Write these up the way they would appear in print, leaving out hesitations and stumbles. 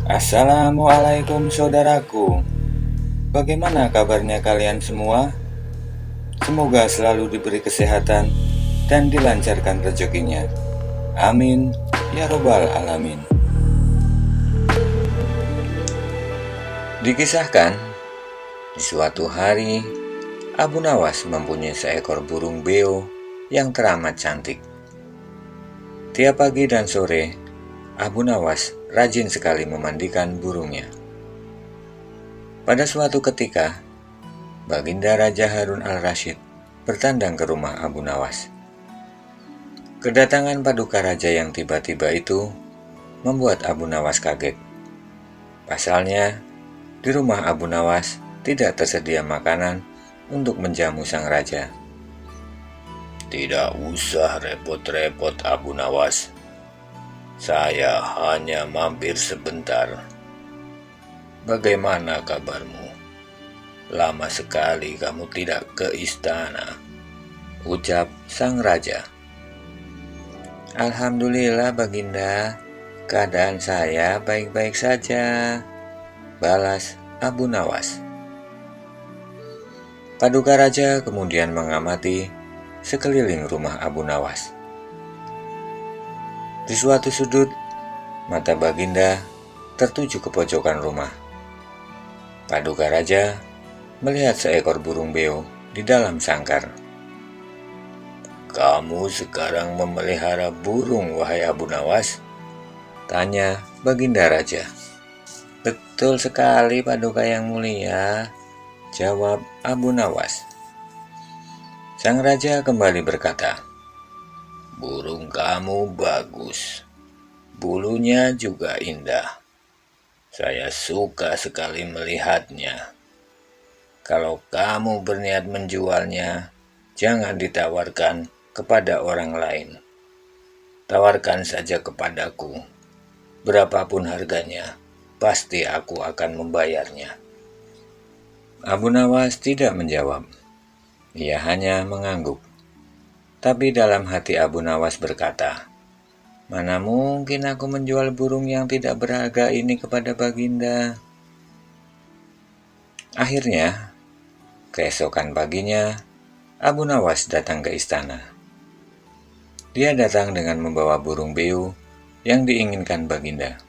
Assalamualaikum saudaraku. Bagaimana kabarnya kalian semua? Semoga selalu diberi kesehatan dan dilancarkan rezekinya. Amin ya robbal alamin. Dikisahkan, di suatu hari Abu Nawas mempunyai seekor burung beo yang teramat cantik. Tiap pagi dan sore, Abu Nawas rajin sekali memandikan burungnya. Pada suatu ketika, Baginda Raja Harun al-Rasyid bertandang ke rumah Abu Nawas. Kedatangan paduka raja yang tiba-tiba itu membuat Abu Nawas kaget. Pasalnya, di rumah Abu Nawas tidak tersedia makanan untuk menjamu sang raja. Tidak usah repot-repot, Abu Nawas. Saya hanya mampir sebentar. Bagaimana kabarmu? Lama sekali kamu tidak ke istana, ucap sang raja. Alhamdulillah Baginda, keadaan saya baik-baik saja, balas Abu Nawas. Paduka raja kemudian mengamati sekeliling rumah Abu Nawas. Di suatu sudut, mata Baginda tertuju ke pojokan rumah. Paduka raja melihat seekor burung beo di dalam sangkar. Kamu sekarang memelihara burung, wahai Abu Nawas? Tanya Baginda Raja. Betul sekali Paduka yang mulia, jawab Abu Nawas. Sang raja kembali berkata, burung kamu bagus, bulunya juga indah. Saya suka sekali melihatnya. Kalau kamu berniat menjualnya, jangan ditawarkan kepada orang lain. Tawarkan saja kepadaku. Berapapun harganya, pasti aku akan membayarnya. Abu Nawas tidak menjawab. Ia hanya mengangguk. Tapi dalam hati Abu Nawas berkata, mana mungkin aku menjual burung yang tidak berharga ini kepada Baginda? Akhirnya, keesokan paginya, Abu Nawas datang ke istana. Dia datang dengan membawa burung beo yang diinginkan Baginda.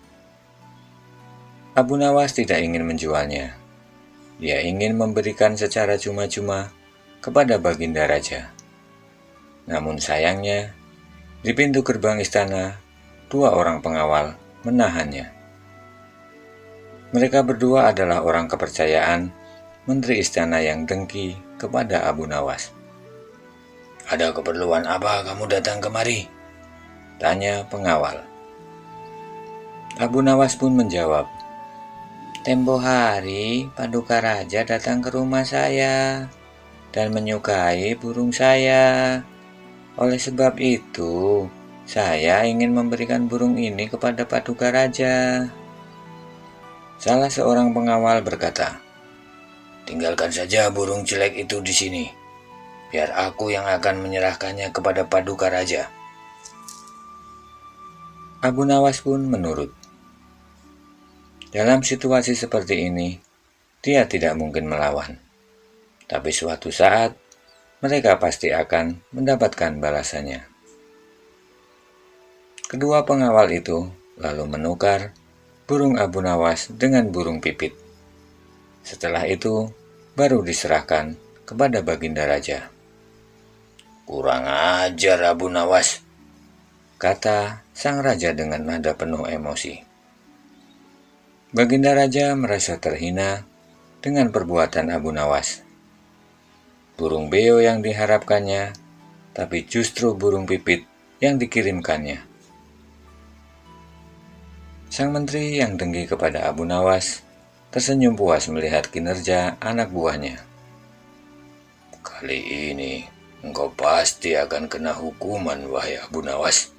Abu Nawas tidak ingin menjualnya. Dia ingin memberikan secara cuma-cuma kepada Baginda Raja. Namun sayangnya, di pintu gerbang istana, 2 orang pengawal menahannya. Mereka berdua adalah orang kepercayaan menteri istana yang dengki kepada Abu Nawas. Ada keperluan apa kamu datang kemari? Tanya pengawal. Abu Nawas pun menjawab, tempo hari Paduka Raja datang ke rumah saya dan menyukai burung saya. Oleh sebab itu, saya ingin memberikan burung ini kepada Paduka Raja. Salah seorang pengawal berkata, tinggalkan saja burung jelek itu di sini. Biar aku yang akan menyerahkannya kepada Paduka Raja. Abu Nawas pun menurut. Dalam situasi seperti ini, dia tidak mungkin melawan. Tapi suatu saat, mereka pasti akan mendapatkan balasannya. Kedua pengawal itu lalu menukar burung Abu Nawas dengan burung pipit. Setelah itu, baru diserahkan kepada Baginda Raja. Kurang ajar Abu Nawas, kata sang raja dengan nada penuh emosi. Baginda Raja merasa terhina dengan perbuatan Abu Nawas. Burung beo yang diharapkannya, tapi justru burung pipit yang dikirimkannya. Sang menteri yang dengki kepada Abu Nawas tersenyum puas melihat kinerja anak buahnya. Kali ini engkau pasti akan kena hukuman, wahai Abu Nawas,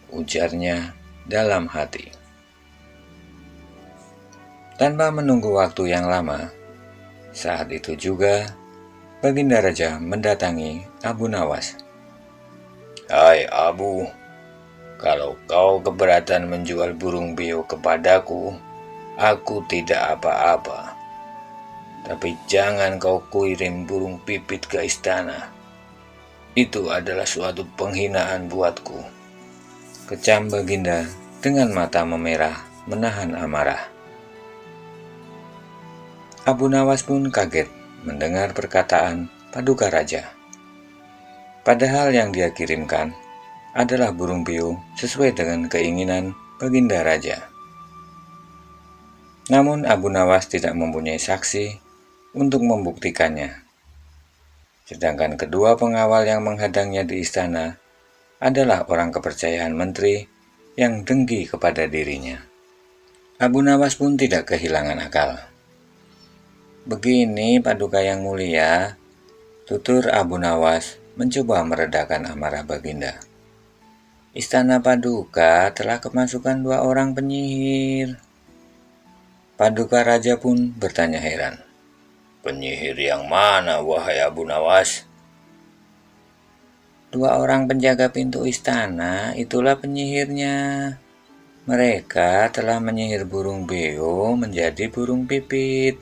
ujarnya dalam hati. Tanpa menunggu waktu yang lama, saat itu juga Baginda Raja mendatangi Abu Nawas. Hai Abu, kalau kau keberatan menjual burung beo kepadaku, Aku tidak apa-apa. Tapi jangan kau kirim burung pipit ke istana. Itu adalah suatu penghinaan buatku. Kecam Baginda dengan mata memerah menahan amarah. Abu Nawas pun kaget mendengar perkataan Paduka Raja. Padahal yang dia kirimkan adalah burung beo sesuai dengan keinginan Baginda Raja. Namun Abu Nawas tidak mempunyai saksi untuk membuktikannya. Sedangkan kedua pengawal yang menghadangnya di istana adalah orang kepercayaan menteri yang dengki kepada dirinya. Abu Nawas pun tidak kehilangan akal. "Begini, Paduka yang mulia," tutur Abu Nawas mencoba meredakan amarah Baginda. "Istana Paduka telah kemasukan 2 orang penyihir." Paduka Raja pun bertanya heran. Penyihir yang mana, wahai Abu Nawas? 2 orang penjaga pintu istana, itulah penyihirnya. Mereka telah menyihir burung beo menjadi burung pipit.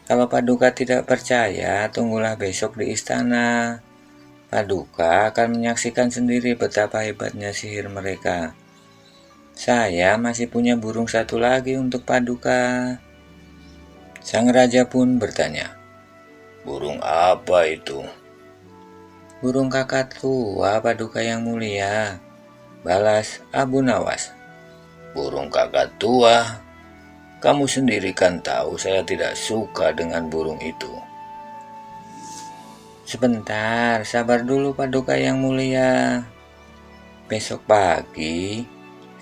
Kalau Paduka tidak percaya, tunggulah besok di istana. Paduka akan menyaksikan sendiri betapa hebatnya sihir mereka. Saya masih punya burung 1 lagi untuk Paduka. Sang raja pun bertanya, Burung apa itu? "Burung kakak tua, Paduka yang mulia," balas Abu Nawas. Burung kakak tua? Kamu sendiri kan tahu saya tidak suka dengan burung itu. "Sebentar, sabar dulu Paduka yang mulia. Besok pagi,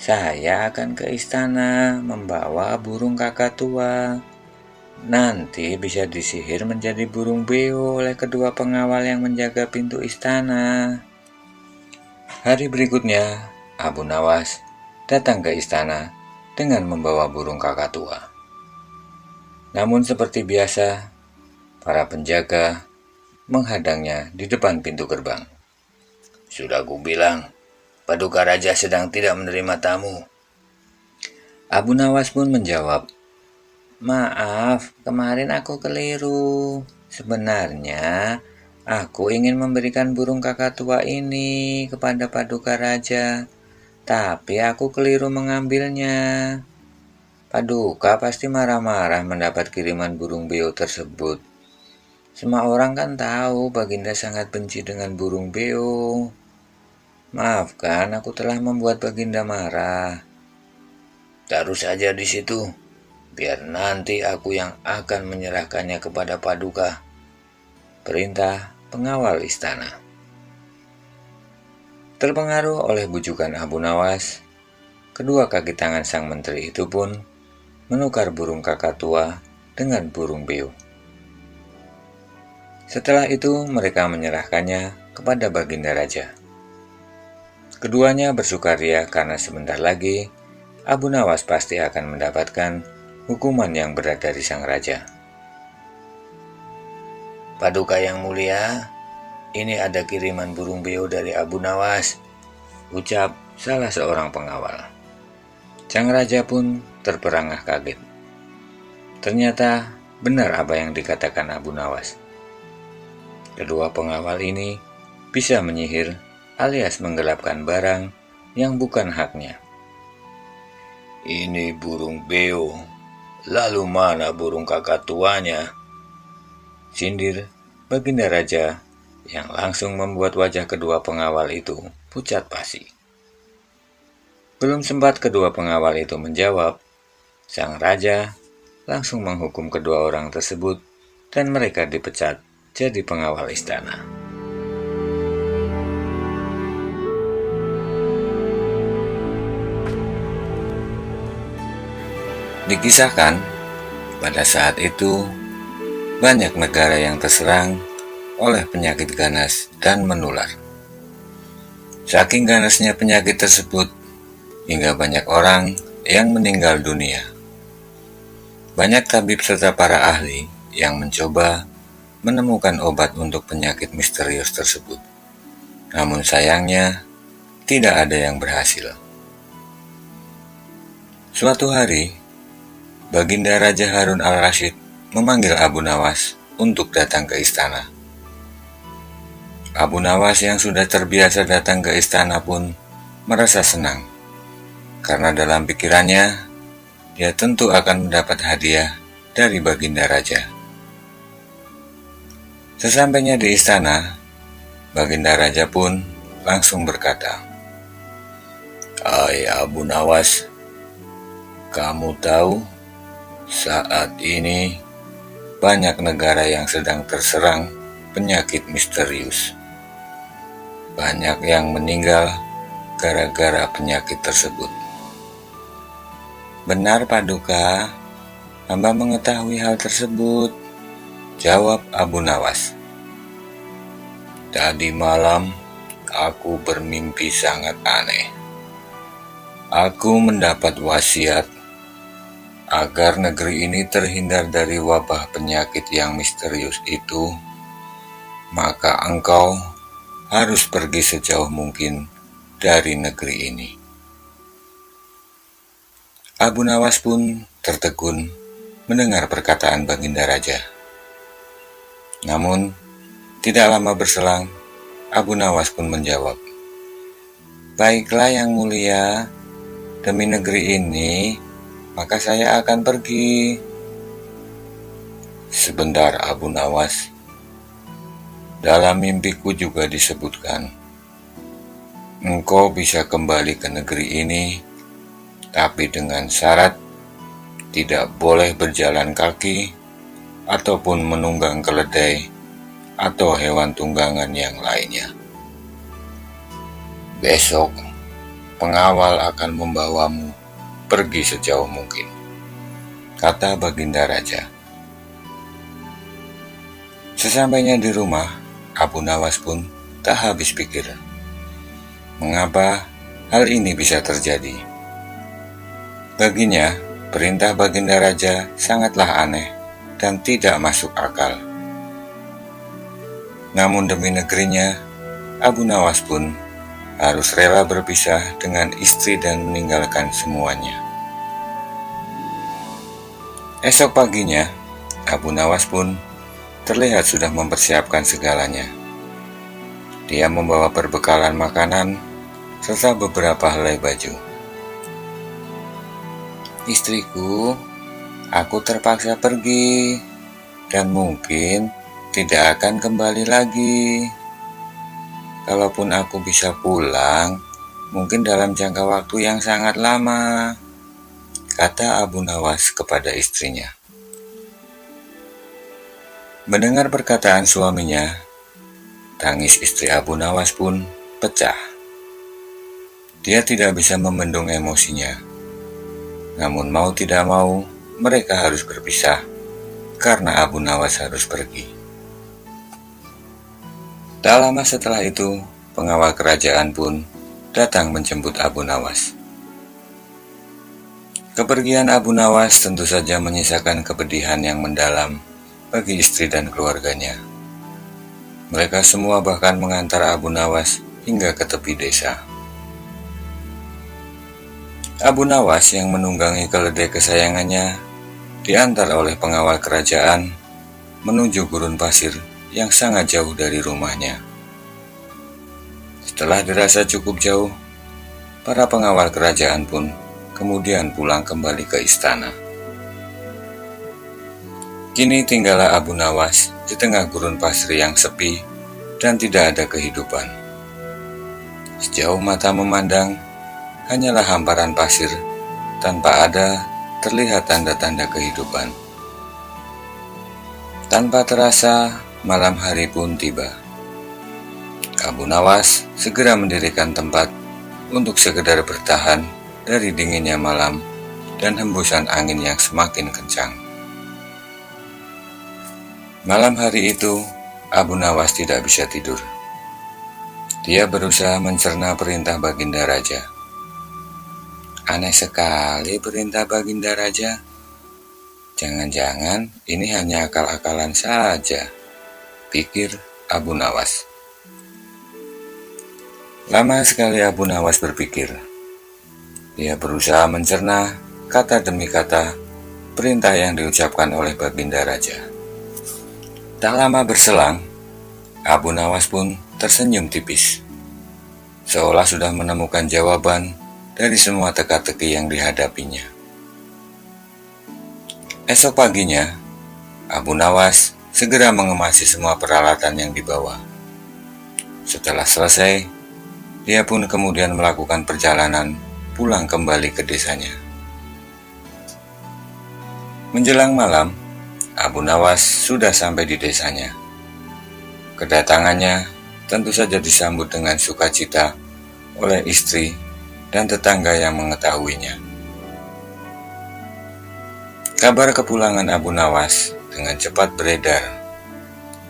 saya akan ke istana membawa burung kakak tua. Nanti bisa disihir menjadi burung beo oleh kedua pengawal yang menjaga pintu istana." Hari berikutnya, Abu Nawas datang ke istana dengan membawa burung kakak tua. Namun seperti biasa, para penjaga menghadangnya di depan pintu gerbang. Sudah kubilang, Paduka Raja sedang tidak menerima tamu. Abu Nawas pun menjawab, "Maaf, kemarin aku keliru. Sebenarnya, aku ingin memberikan burung kakak tua ini kepada Paduka Raja, tapi aku keliru mengambilnya. Paduka pasti marah-marah mendapat kiriman burung beo tersebut. Semua orang kan tahu Baginda sangat benci dengan burung beo. Maafkan, aku telah membuat Baginda marah." Taruh saja di situ, biar nanti aku yang akan menyerahkannya kepada Paduka. Perintah pengawal istana. Terpengaruh oleh bujukan Abu Nawas, kedua kaki tangan sang menteri itu pun menukar burung kakak tua dengan burung beo. Setelah itu mereka menyerahkannya kepada Baginda Raja. Keduanya bersukaria karena sebentar lagi Abu Nawas pasti akan mendapatkan hukuman yang berat dari sang raja. Paduka yang mulia, ini ada kiriman burung beo dari Abu Nawas, ucap salah seorang pengawal. Sang raja pun terperangah kaget. Ternyata benar apa yang dikatakan Abu Nawas. Kedua pengawal ini bisa menyihir alias menggelapkan barang yang bukan haknya. Ini burung beo, lalu mana burung kakak tuanya? Sindir Baginda Raja yang langsung membuat wajah kedua pengawal itu pucat pasi. Belum sempat kedua pengawal itu menjawab, sang raja langsung menghukum kedua orang tersebut dan mereka dipecat jadi pengawal istana. Dikisahkan, pada saat itu banyak negara yang terserang oleh penyakit ganas dan menular. Saking ganasnya penyakit tersebut, hingga banyak orang yang meninggal dunia. Banyak tabib serta para ahli yang mencoba menemukan obat untuk penyakit misterius tersebut. Namun sayangnya, tidak ada yang berhasil. Suatu hari, Baginda Raja Harun al-Rasyid memanggil Abu Nawas untuk datang ke istana. Abu Nawas yang sudah terbiasa datang ke istana pun merasa senang, karena dalam pikirannya dia tentu akan mendapat hadiah dari Baginda Raja. Sesampainya di istana, Baginda Raja pun langsung berkata, "Hai Abu Nawas, kamu tahu saat ini banyak negara yang sedang terserang penyakit misterius. Banyak yang meninggal gara-gara penyakit tersebut." "Benar Paduka, hamba mengetahui hal tersebut," jawab Abu Nawas. "Tadi malam aku bermimpi sangat aneh. Aku mendapat wasiat agar negeri ini terhindar dari wabah penyakit yang misterius itu, maka engkau harus pergi sejauh mungkin dari negeri ini." Abu Nawas pun tertegun mendengar perkataan Baginda Raja. Namun, tidak lama berselang, Abu Nawas pun menjawab, "Baiklah Yang Mulia, demi negeri ini, maka saya akan pergi." "Sebentar Abu Nawas, dalam mimpiku juga disebutkan, engkau bisa kembali ke negeri ini, tapi dengan syarat tidak boleh berjalan kaki ataupun menunggang keledai atau hewan tunggangan yang lainnya. Besok, pengawal akan membawamu pergi sejauh mungkin," kata Baginda Raja. Sesampainya di rumah, Abu Nawas pun tak habis pikir, mengapa hal ini bisa terjadi. Baginya, perintah Baginda Raja sangatlah aneh dan tidak masuk akal. Namun demi negerinya, Abu Nawas pun harus rela berpisah dengan istri dan meninggalkan semuanya. Esok paginya, Abu Nawas pun terlihat sudah mempersiapkan segalanya. Dia membawa perbekalan makanan serta beberapa helai baju. "Istriku, aku terpaksa pergi dan mungkin tidak akan kembali lagi. Kalaupun aku bisa pulang, mungkin dalam jangka waktu yang sangat lama," kata Abu Nawas kepada istrinya. Mendengar perkataan suaminya, tangis istri Abu Nawas pun pecah. Dia tidak bisa membendung emosinya. Namun mau tidak mau, mereka harus berpisah karena Abu Nawas harus pergi. Tak lama setelah itu, pengawal kerajaan pun datang menjemput Abu Nawas. Kepergian Abu Nawas tentu saja menyisakan kepedihan yang mendalam bagi istri dan keluarganya. Mereka semua bahkan mengantar Abu Nawas hingga ke tepi desa. Abu Nawas yang menunggangi keledai kesayangannya diantar oleh pengawal kerajaan menuju gurun pasir yang sangat jauh dari rumahnya. Setelah dirasa cukup jauh, para pengawal kerajaan pun kemudian pulang kembali ke istana. Kini tinggallah Abu Nawas di tengah gurun pasir yang sepi dan tidak ada kehidupan. Sejauh mata memandang, hanyalah hamparan pasir tanpa ada terlihat tanda-tanda kehidupan. Tanpa terasa, malam hari pun tiba. Abu Nawas segera mendirikan tempat untuk sekedar bertahan dari dinginnya malam dan hembusan angin yang semakin kencang. Malam hari itu, Abu Nawas tidak bisa tidur. Dia berusaha mencerna perintah Baginda Raja. Aneh sekali perintah Baginda Raja. Jangan-jangan ini hanya akal-akalan saja, pikir Abu Nawas. Lama sekali Abu Nawas berpikir. Dia berusaha mencerna kata demi kata perintah yang diucapkan oleh Baginda Raja. Tak lama berselang, Abu Nawas pun tersenyum tipis, seolah sudah menemukan jawaban dari semua teka-teki yang dihadapinya. Esok paginya, Abu Nawas segera mengemasi semua peralatan yang dibawa. Setelah selesai, dia pun kemudian melakukan perjalanan pulang kembali ke desanya. Menjelang malam, Abu Nawas sudah sampai di desanya. Kedatangannya tentu saja disambut dengan sukacita oleh istri dan tetangga yang mengetahuinya. Kabar kepulangan Abu Nawas dengan cepat beredar,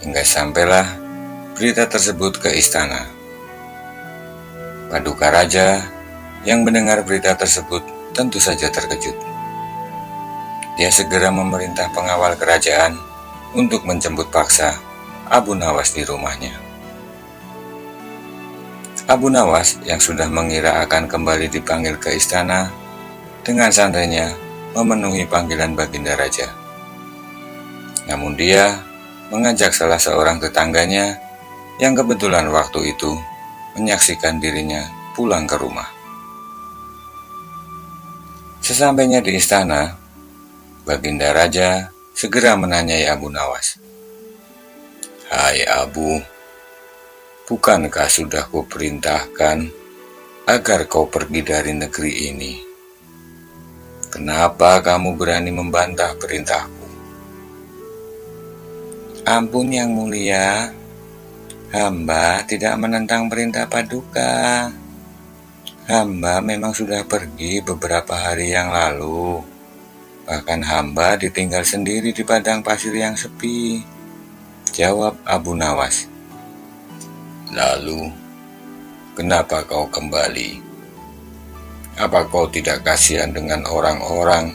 hingga sampailah berita tersebut ke istana. Paduka Raja yang mendengar berita tersebut tentu saja terkejut. Dia segera memerintah pengawal kerajaan untuk menjemput paksa Abu Nawas di rumahnya. Abu Nawas yang sudah mengira akan kembali dipanggil ke istana, dengan santainya memenuhi panggilan Baginda Raja. Namun dia mengajak salah seorang tetangganya yang kebetulan waktu itu menyaksikan dirinya pulang ke rumah. Sesampainya di istana, Baginda Raja segera menanyai Abu Nawas. "Hai Abu, bukankah sudah kuperintahkan agar kau pergi dari negeri ini? Kenapa kamu berani membantah perintahku?" "Ampun Yang Mulia, hamba tidak menentang perintah Paduka. Hamba memang sudah pergi beberapa hari yang lalu. Bahkan hamba ditinggal sendiri di padang pasir yang sepi," jawab Abu Nawas. "Lalu, kenapa kau kembali? Apa kau tidak kasihan dengan orang-orang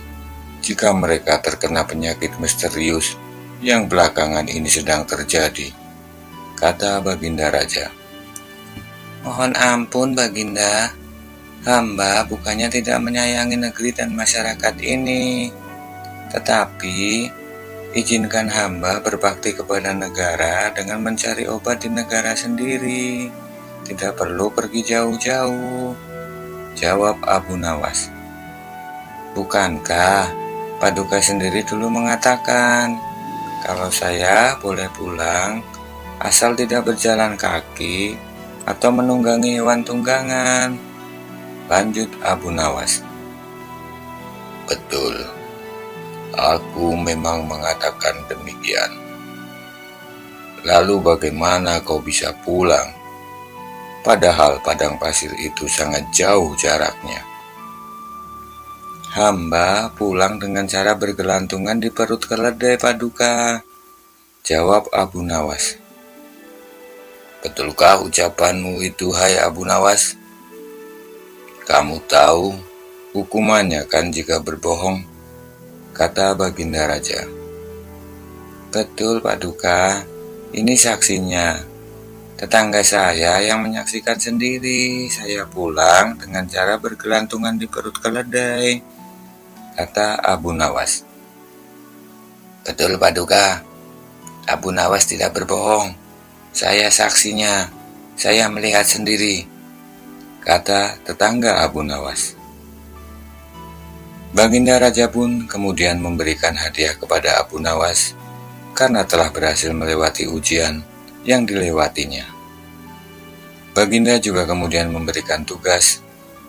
jika mereka terkena penyakit misterius yang belakangan ini sedang terjadi?" kata Baginda Raja. "Mohon ampun Baginda, hamba bukannya tidak menyayangi negeri dan masyarakat ini. Tetapi, izinkan hamba berbakti kepada negara dengan mencari obat di negara sendiri. Tidak perlu pergi jauh-jauh," jawab Abu Nawas. "Bukankah Paduka sendiri dulu mengatakan, kalau saya boleh pulang asal tidak berjalan kaki atau menunggangi hewan tunggangan?" lanjut Abu Nawas. "Betul, aku memang mengatakan demikian. Lalu bagaimana kau bisa pulang? Padahal padang pasir itu sangat jauh jaraknya." "Hamba pulang dengan cara bergelantungan di perut keledai Paduka," jawab Abu Nawas. "Betulkah ucapanmu itu, hai Abu Nawas? Kamu tahu hukumannya kan jika berbohong?" kata Baginda Raja. "Betul Paduka, ini saksinya. Tetangga saya yang menyaksikan sendiri saya pulang dengan cara bergelantungan di perut keledai," kata Abu Nawas. "Betul Paduka, Abu Nawas tidak berbohong. Saya saksinya, saya melihat sendiri," kata tetangga Abu Nawas. Baginda Raja pun kemudian memberikan hadiah kepada Abu Nawas karena telah berhasil melewati ujian yang dilewatinya. Baginda juga kemudian memberikan tugas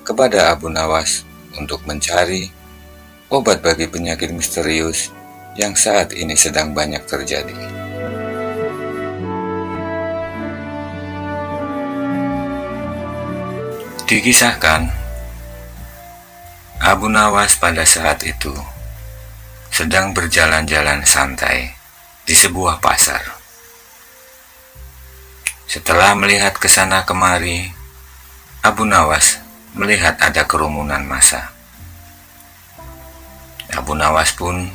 kepada Abu Nawas untuk mencari obat bagi penyakit misterius yang saat ini sedang banyak terjadi. Dikisahkan, Abu Nawas pada saat itu sedang berjalan-jalan santai di sebuah pasar. Setelah melihat ke sana kemari, Abu Nawas melihat ada kerumunan massa. Abu Nawas pun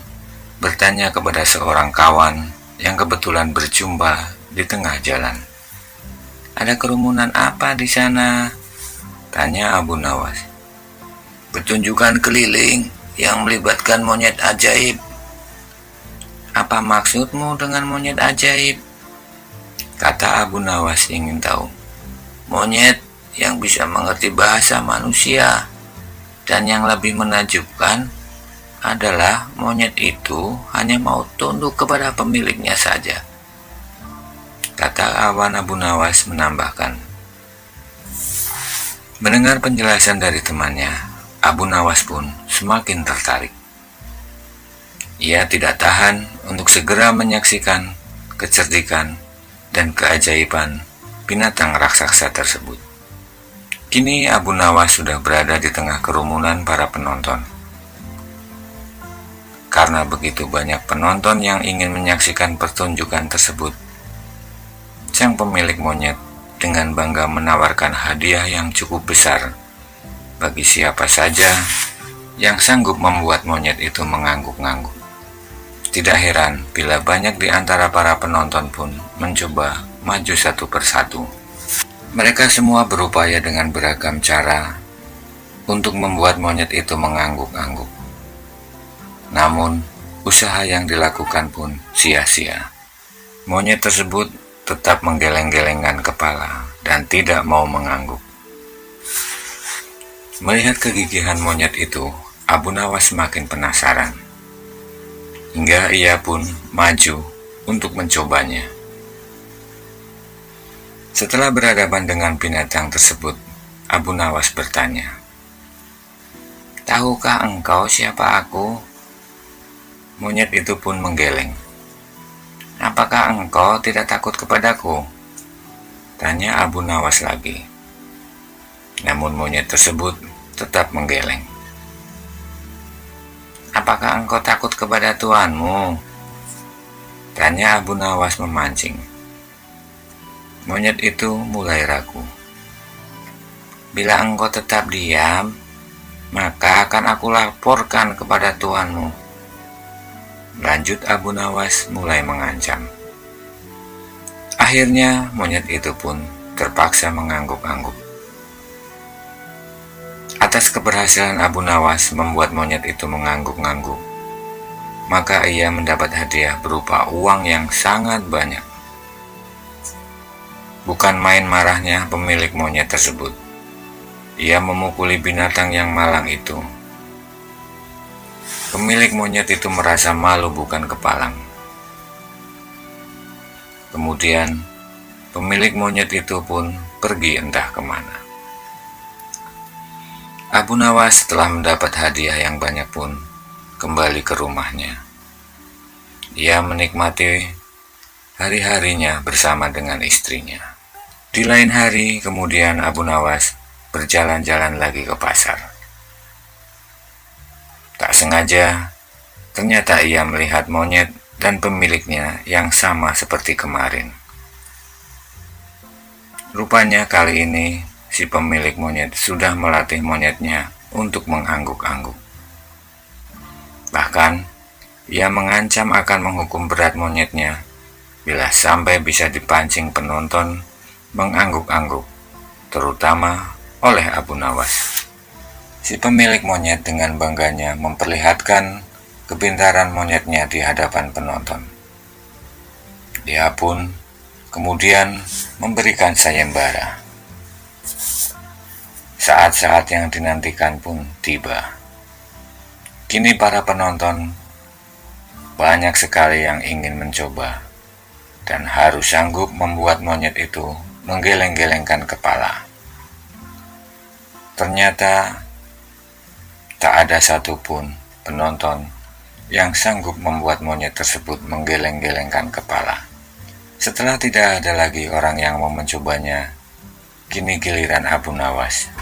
bertanya kepada seorang kawan yang kebetulan berjumpa di tengah jalan. "Ada kerumunan apa di sana?" tanya Abu Nawas. "Pertunjukan keliling yang melibatkan monyet ajaib. Apa maksudmu dengan monyet ajaib? Kata Abu Nawas ingin tahu. Monyet yang bisa mengerti bahasa manusia. Dan yang lebih menakjubkan adalah monyet itu hanya mau tunduk kepada pemiliknya saja. Kata Awan Abu Nawas menambahkan. Mendengar penjelasan dari temannya, Abu Nawas pun semakin tertarik. Ia tidak tahan untuk segera menyaksikan kecerdikan dan keajaiban binatang raksasa tersebut. Kini Abu Nawas sudah berada di tengah kerumunan para penonton. Karena begitu banyak penonton yang ingin menyaksikan pertunjukan tersebut, sang pemilik monyet dengan bangga menawarkan hadiah yang cukup besar bagi siapa saja yang sanggup membuat monyet itu mengangguk-angguk. Tidak heran bila banyak di antara para penonton pun mencoba maju satu persatu. Mereka semua berupaya dengan beragam cara untuk membuat monyet itu mengangguk-angguk. Namun, usaha yang dilakukan pun sia-sia. Monyet tersebut tetap menggeleng-gelengkan kepala dan tidak mau mengangguk. Melihat kegigihan monyet itu, Abu Nawas semakin penasaran. Hingga ia pun maju untuk mencobanya. Setelah berhadapan dengan binatang tersebut, Abu Nawas bertanya, "Tahukah engkau siapa aku?" Monyet itu pun menggeleng. "Apakah engkau tidak takut kepadaku?" Tanya Abu Nawas lagi. Namun monyet tersebut tetap menggeleng. "Apakah engkau takut kepada tuanmu?" Tanya Abu Nawas memancing. Monyet itu mulai ragu. "Bila engkau tetap diam, maka akan aku laporkan kepada tuanmu." Lanjut Abu Nawas mulai mengancam. Akhirnya monyet itu pun terpaksa mengangguk-angguk. Atas keberhasilan Abu Nawas membuat monyet itu mengangguk-angguk, maka ia mendapat hadiah berupa uang yang sangat banyak. Bukan main marahnya pemilik monyet tersebut. Ia memukuli binatang yang malang itu. Pemilik monyet itu merasa malu bukan kepalang. Kemudian, pemilik monyet itu pun pergi entah kemana. Abu Nawas setelah mendapat hadiah yang banyak pun kembali ke rumahnya. Ia menikmati hari-harinya bersama dengan istrinya. Di lain hari kemudian Abu Nawas berjalan-jalan lagi ke pasar. Tak sengaja, ternyata ia melihat monyet dan pemiliknya yang sama seperti kemarin. Rupanya kali ini si pemilik monyet sudah melatih monyetnya untuk mengangguk-angguk. Bahkan, ia mengancam akan menghukum berat monyetnya bila sampai bisa dipancing penonton mengangguk-angguk, terutama oleh Abu Nawas. Si pemilik monyet dengan bangganya memperlihatkan kepintaran monyetnya di hadapan penonton. Dia pun kemudian memberikan sayembara. Saat-saat yang dinantikan pun tiba. Kini para penonton banyak sekali yang ingin mencoba dan harus sanggup membuat monyet itu menggeleng-gelengkan kepala. Ternyata tak ada satupun penonton yang sanggup membuat monyet tersebut menggeleng-gelengkan kepala. Setelah tidak ada lagi orang yang mau mencobanya, kini giliran Abu Nawas.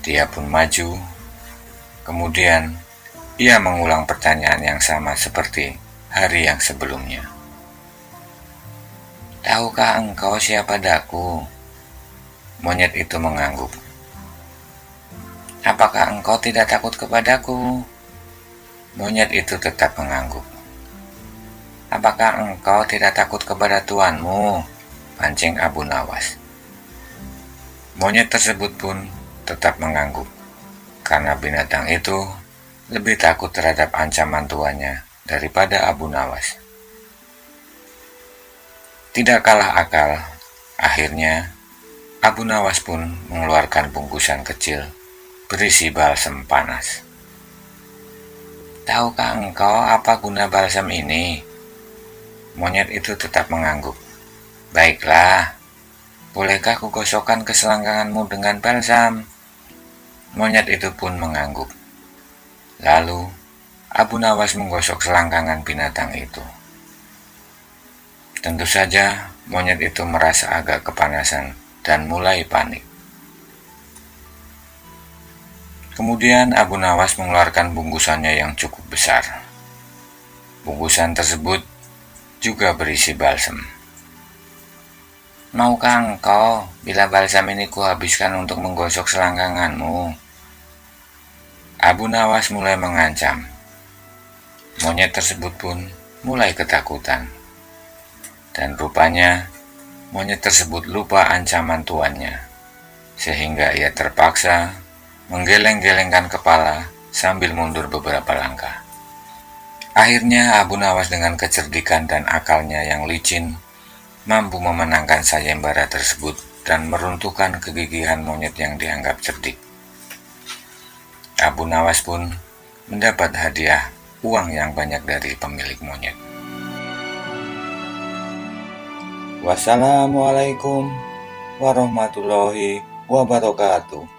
Dia pun maju, kemudian ia mengulang pertanyaan yang sama seperti hari yang sebelumnya. "Tahukah engkau siapa daku?" Monyet itu mengangguk. "Apakah engkau tidak takut kepadaku?" Monyet itu tetap mengangguk. "Apakah engkau tidak takut kepada tuanmu?" pancing Abu Nawas. Monyet tersebut pun tetap mengangguk, karena binatang itu lebih takut terhadap ancaman tuannya daripada Abu Nawas. Tidak kalah akal, akhirnya Abu Nawas pun mengeluarkan bungkusan kecil berisi balsam panas. "Tahukah engkau apa guna balsam ini?" Monyet itu tetap mengangguk. "Baiklah, bolehkah kugosokkan ke selangkanganmu dengan balsam?" Monyet itu pun mengangguk. Lalu, Abu Nawas menggosok selangkangan binatang itu. Tentu saja, monyet itu merasa agak kepanasan dan mulai panik. Kemudian Abu Nawas mengeluarkan bungkusannya yang cukup besar. Bungkusan tersebut juga berisi balsam. "Maukah engkau bila balsam ini kuhabiskan untuk menggosok selangkanganmu?" Abu Nawas mulai mengancam. Monyet tersebut pun mulai ketakutan. Dan rupanya monyet tersebut lupa ancaman tuannya, sehingga ia terpaksa menggeleng-gelengkan kepala sambil mundur beberapa langkah. Akhirnya Abu Nawas dengan kecerdikan dan akalnya yang licin mampu memenangkan sayembara tersebut dan meruntuhkan kegigihan monyet yang dianggap cerdik. Abu Nawas pun mendapat hadiah uang yang banyak dari pemilik monyet. Wassalamualaikum warahmatullahi wabarakatuh.